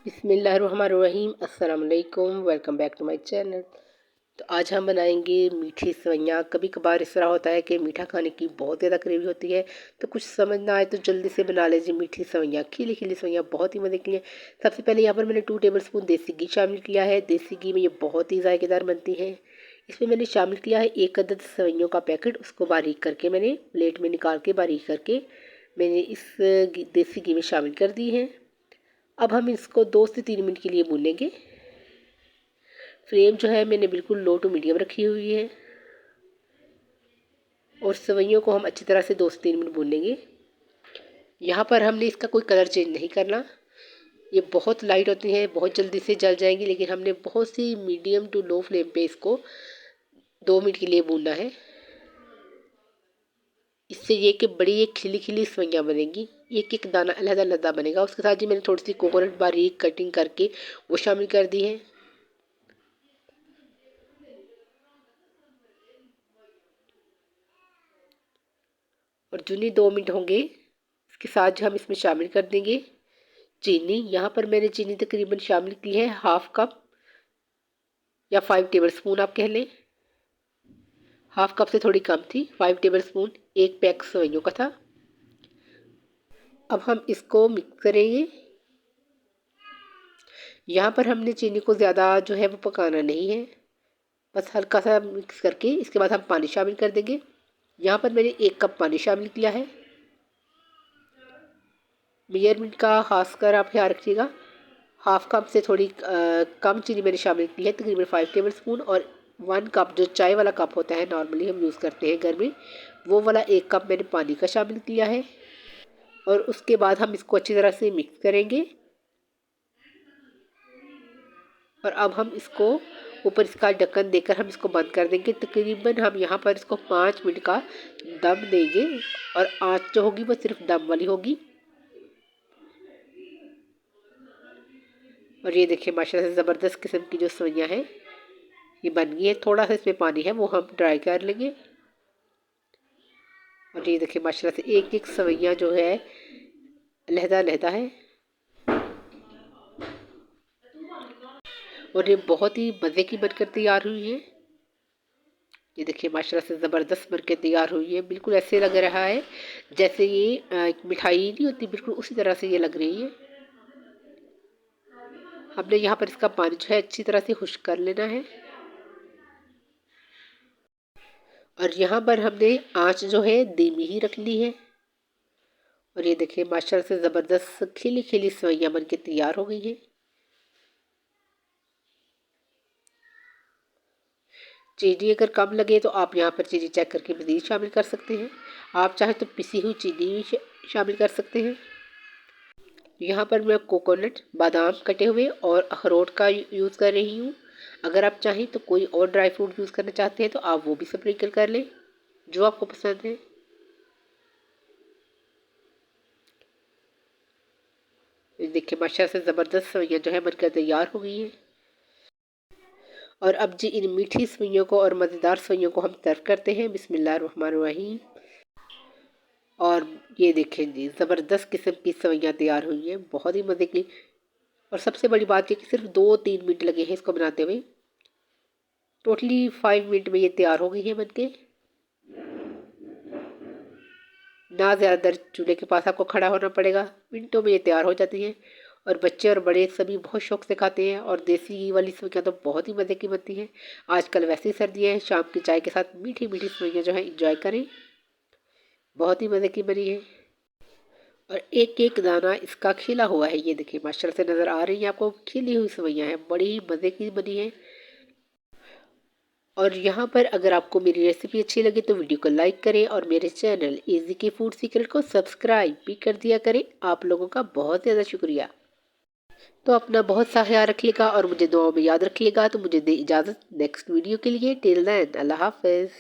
बिस्मिल्लाहिर्रहमानिर्रहीम। अस्सलाम वालेकुम। Welcome back to my channel. तो आज हम बनाएंगे मीठी सेवइयाँ। कभी कभार इस तरह होता है कि मीठा खाने की बहुत ज़्यादा क्रेविंग होती है, तो कुछ समझ ना आए तो जल्दी से बना लीजिए मीठी सेवइयाँ। खिली खिली सेवइयाँ बहुत ही मज़े की हैं। सबसे पहले यहाँ पर मैंने 2 टेबलस्पून देसी घी शामिल किया है। देसी घी में ये बहुत ही जायकेदार बनती है। इसमें मैंने शामिल किया है 1 अदद सेवइयों का पैकेट। उसको बारीक करके मैंने प्लेट में निकाल के बारीक करके मैंने इस देसी घी में शामिल कर दी है। अब हम इसको 2 से 3 मिनट के लिए भूनेंगे। फ्लेम जो है मैंने बिल्कुल लो टू मीडियम रखी हुई है और सेवइयों को हम अच्छी तरह से 2 से 3 मिनट भूनेंगे। यहाँ पर हमने इसका कोई कलर चेंज नहीं करना। ये बहुत लाइट होती हैं, बहुत जल्दी से जल जाएंगी, लेकिन हमने बहुत सी मीडियम टू लो फ्लेम पे इसको 2 मिनट के लिए भूनना है। इससे ये कि बड़ी एक खिली खिली सेवइयाँ बनेंगी, एक एक दाना अलग अलग बनेगा। उसके साथ ही मैंने थोड़ी सी कोकोनट बारीक कटिंग करके वो शामिल कर दी है। और जितनी 2 मिनट होंगे इसके साथ जो हम इसमें शामिल कर देंगे चीनी। यहाँ पर मैंने चीनी तकरीबन शामिल की है 1/2 कप या 5 टेबलस्पून आप कह लें। 1/2 कप से थोड़ी कम थी। 5 टेबलस्पून एक पैक सेवइयों का था। अब हम इसको मिक्स करेंगे। यहाँ पर हमने चीनी को ज़्यादा जो है वो पकाना नहीं है, बस हल्का सा मिक्स करके इसके बाद हम पानी शामिल कर देंगे। यहाँ पर मैंने 1 कप पानी शामिल किया है। मेजरमेंट का खास कर आप ख्याल रखिएगा। 1/2 कप से थोड़ी कम चीनी मैंने शामिल की है, तकरीबन 5 टेबलस्पून। और 1 कप जो चाय वाला कप होता है नॉर्मली हम यूज़ करते हैं घर में, वो वाला 1 कप मैंने पानी का शामिल किया है। और उसके बाद हम इसको अच्छी तरह से मिक्स करेंगे। और अब हम इसको ऊपर इसका ढक्कन देकर हम इसको बंद कर देंगे। तकरीबन हम यहाँ पर इसको 5 मिनट का दम देंगे और आँच जो होगी वो सिर्फ दम वाली होगी। और ये देखिए माशाल्लाह से ज़बरदस्त किस्म की जो सेवइयाँ हैं ये बन गई है। थोड़ा सा इसमें पानी है वो हम ड्राई कर लेंगे। और ये देखिए माशाल्लाह से एक एक सेवइयाँ जो है लहदा लहदा है और ये बहुत ही मज़े की बनकर तैयार हुई है। ये देखिए माशाल्लाह से ज़बरदस्त बनकर तैयार हुई है। बिल्कुल ऐसे लग रहा है जैसे ये मिठाई नहीं होती, बिल्कुल उसी तरह से ये लग रही है। हमने यहाँ पर इसका पानी जो है अच्छी तरह से खुश्क कर लेना है। और यहाँ पर हमने आँच जो है धीमी ही रखनी है। और ये देखिए माशाल्लाह से ज़बरदस्त खिली खिली सेवइयाँ बन के तैयार हो गई हैं। चीनी अगर कम लगे तो आप यहाँ पर चीनी चेक करके मज़ीद शामिल कर सकते हैं। आप चाहे तो पिसी हुई चीनी भी शामिल कर सकते हैं। यहाँ पर मैं कोकोनट, बादाम कटे हुए और अखरोट का यूज़ कर रही हूँ। अगर आप चाहें तो कोई और ड्राई फ्रूट यूज़ करना चाहते हैं तो आप वो भी स्प्रिंकल कर लें, जो आपको पसंद है। देखिए माशाल्लाह से ज़बरदस्त सेवइयाँ जो है बनकर तैयार हो गई हैं। और अब जी इन मीठी सेवइयों को और मज़ेदार सेवइयों को हम सर्व करते हैं। बिस्मिल्लाहिर्रहमानिर्रहीम। और ये देखें जी ज़बरदस्त किस्म की सेवइयाँ तैयार हुई हैं, बहुत ही मज़े की। और सबसे बड़ी बात ये कि सिर्फ 2-3 मिनट लगे हैं इसको बनाते हुए। टोटली 5 मिनट में ये तैयार हो गई है बनके। ना ज़्यादा देर चूल्हे के पास आपको खड़ा होना पड़ेगा, मिनटों में ये तैयार हो जाती हैं। और बच्चे और बड़े सभी बहुत शौक से खाते हैं। और देसी घी वाली सेवइयाँ तो बहुत ही मज़े की बनती हैं। आजकल वैसे ही सर्दियाँ हैं, शाम की चाय के साथ मीठी मीठी सेवइयाँ जो है इंजॉय करें, बहुत ही मज़े की बनी है। और एक एक दाना इसका खिला हुआ है। ये देखिए माशाल्लाह से नज़र आ रही है आपको, खिली हुई सेवइयाँ हैं, बड़ी ही मज़े की बनी है। और यहाँ पर अगर आपको मेरी रेसिपी अच्छी लगी तो वीडियो को लाइक करें और मेरे चैनल इजी की फूड सीक्रेट को सब्सक्राइब भी कर दिया करें। आप लोगों का बहुत ज़्यादा शुक्रिया। तो अपना बहुत सा ख्याल रखिएगा और मुझे दुआओं में याद रखिएगा। तो मुझे दे इजाज़त नेक्स्ट वीडियो के लिए। टिल देन अल्लाह हाफ़िज़।